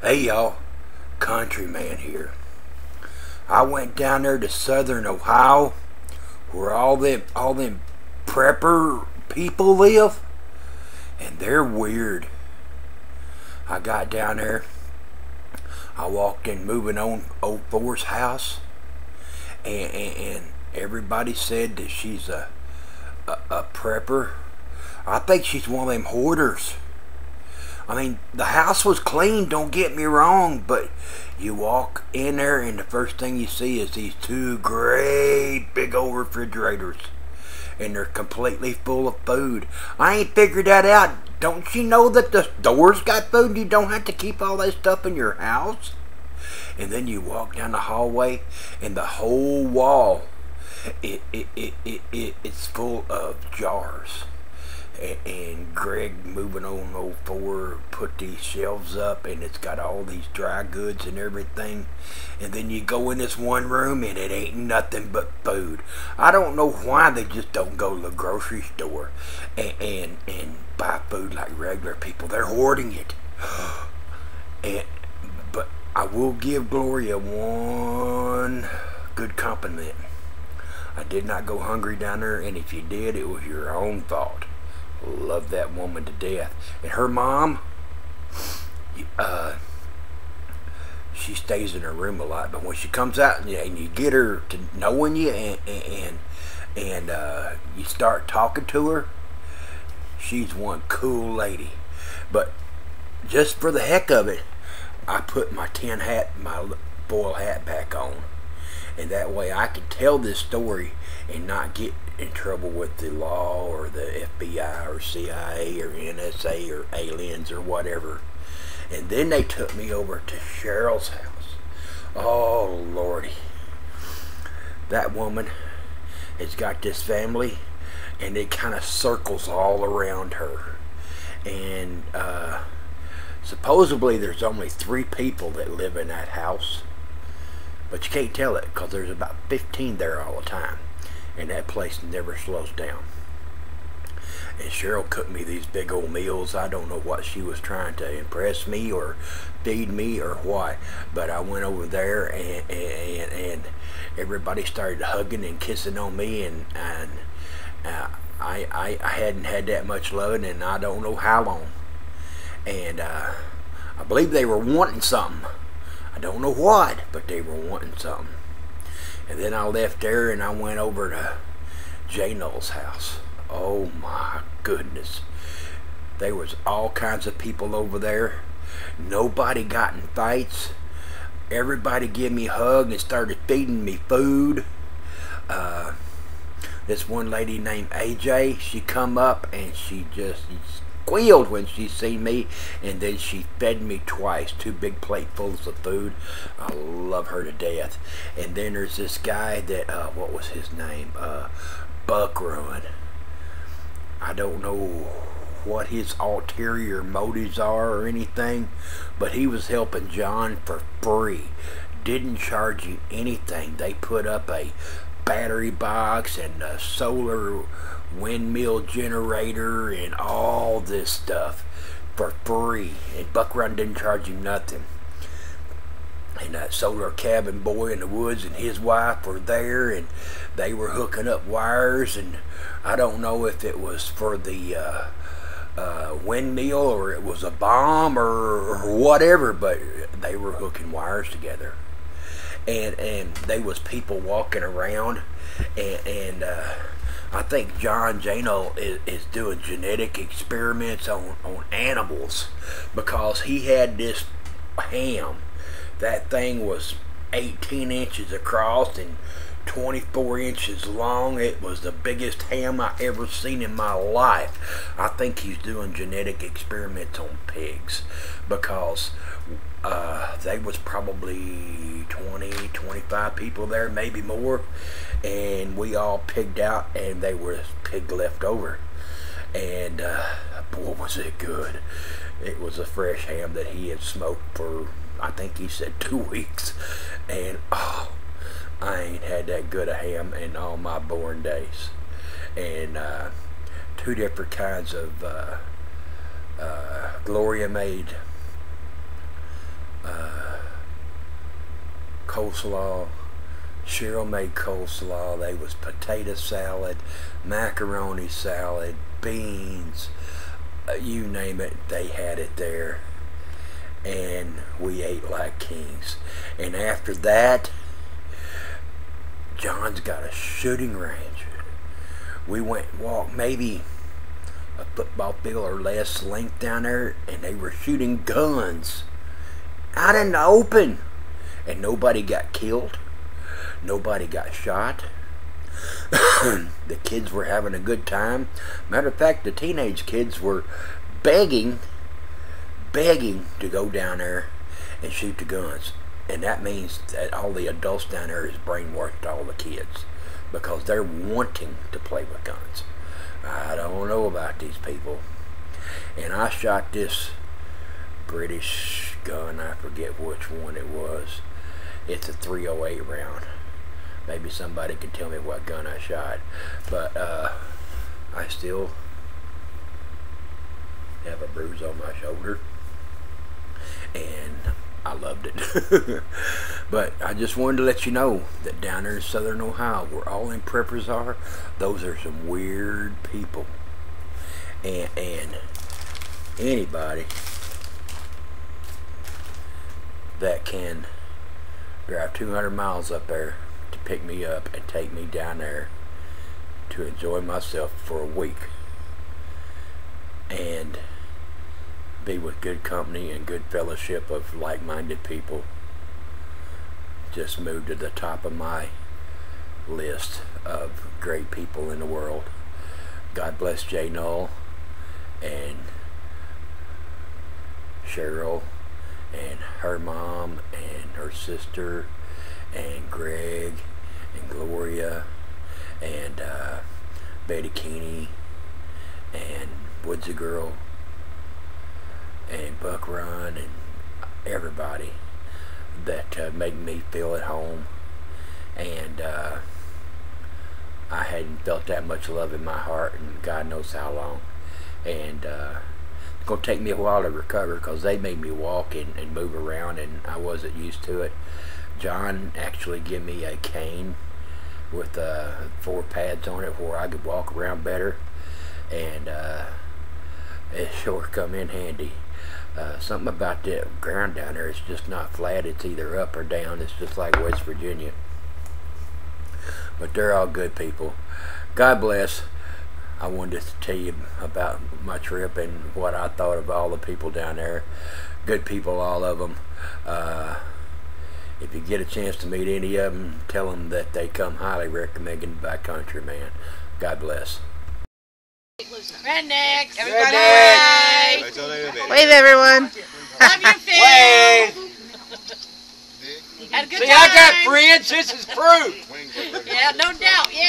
Hey y'all, Countryman here. I went down there to southern Ohio where all them prepper people live, and they're weird. I got down there, I walked in moving on old Thor's house, and everybody said that she's a prepper. I think she's one of them hoarders. I mean, the house was clean, don't get me wrong, but you walk in there and the first thing you see is these two great big old refrigerators. And they're completely full of food. I ain't figured that out. Don't you know that the store's got food and you don't have to keep all that stuff in your house? And then you walk down the hallway and the whole wall, it's full of jars. And Greg, moving on old 4, put these shelves up and it's got all these dry goods and everything. And then you go in this one room and it ain't nothing but food. I don't know why they just don't go to the grocery store and buy food like regular people. They're hoarding it. But I will give Gloria one good compliment. I did not go hungry down there, and if you did, it was your own fault. Love that woman to death. And her mom, she stays in her room a lot, but when she comes out and you get her to knowing you and you start talking to her, she's one cool lady. But just for the heck of it, I put my tin hat, my foil hat back on, and that way I can tell this story and not get in trouble with the law or the FBI or CIA or NSA or aliens or whatever. And then they took me over to Cheryl's house. Oh lordy, that woman has got this family and it kind of circles all around her. And supposedly there's only 3 people that live in that house, but you can't tell it because there's about 15 there all the time. And that place never slows down. And Cheryl cooked me these big old meals. I don't know what she was trying to impress me or feed me or what, but I went over there and everybody started hugging and kissing on me, and I hadn't had that much loving and I don't know how long. And I believe they were wanting something. I don't know what, but they were wanting something. And then I left there and I went over to J. Null's house. Oh my goodness. There was all kinds of people over there. Nobody got in fights. Everybody gave me a hug and started feeding me food. This one lady named AJ, she come up and she just squealed when she seen me, and then she fed me twice, 2 big platefuls of food. I love her to death. And then there's this guy that what was his name, Buckrun. I don't know what his ulterior motives are or anything, but he was helping John for free, didn't charge him anything. They put up a battery box and a solar windmill generator and all this stuff for free, and Buckrun didn't charge him nothing. And that solar cabin boy in the woods and his wife were there, and they were hooking up wires, and I don't know if it was for the windmill or it was a bomb or whatever, but they were hooking wires together. And there was people walking around, and I think John Jano is doing genetic experiments on animals, because he had this ham. That thing was 18 inches across and 24 inches long. It was the biggest ham I ever seen in my life. I think he's doing genetic experiments on pigs, because there was probably 20-25 people there, maybe more, and we all pigged out and they were pig left over. And boy, was it good. It was a fresh ham that he had smoked for, I think he said 2 weeks, and oh, I ain't had that good a ham in all my born days. And 2 different kinds of Gloria made coleslaw. Cheryl made coleslaw. They was potato salad, macaroni salad, beans, you name it, they had it there. And we ate like kings. And after that, John's got a shooting range. We went and walked maybe a football field or less length down there, and they were shooting guns out in the open. And nobody got killed. Nobody got shot. The kids were having a good time. Matter of fact, the teenage kids were begging to go down there and shoot the guns. And that means that all the adults down there is brainwashed all the kids, because they're wanting to play with guns. I don't know about these people. And I shot this British gun, I forget which one it was. It's a .308 round. Maybe somebody can tell me what gun I shot. But I still have a bruise on my shoulder. And I loved it. But I just wanted to let you know that down there in southern Ohio, where all them preppers are, those are some weird people. And anybody that can drive 200 miles up there to pick me up and take me down there to enjoy myself for a week and be with good company and good fellowship of like-minded people, just moved to the top of my list of great people in the world. God bless S.A.L.E and Cheryl and her mom and her sister and Greg and Gloria and Betty Keeney and Woodsy Girl and Buck Run and everybody that made me feel at home. And I hadn't felt that much love in my heart in God knows how long. And it's going to take me a while to recover, because they made me walk and move around, and I wasn't used to it. John actually gave me a cane with 4 pads on it where I could walk around better, and it sure come in handy. Something about that ground down there, it's just not flat, it's either up or down. It's just like West Virginia. But they're all good people. God bless. I wanted to tell you about my trip and what I thought of all the people down there. Good people, all of them. If you get a chance to meet any of them, tell them that they come highly recommended by Country Man. God bless. Redneck, everybody. Redneck. Wave, everyone. Love you, Phil. Wave. Had a good See, time. I got friends. This is proof. Yeah, no doubt. Yeah.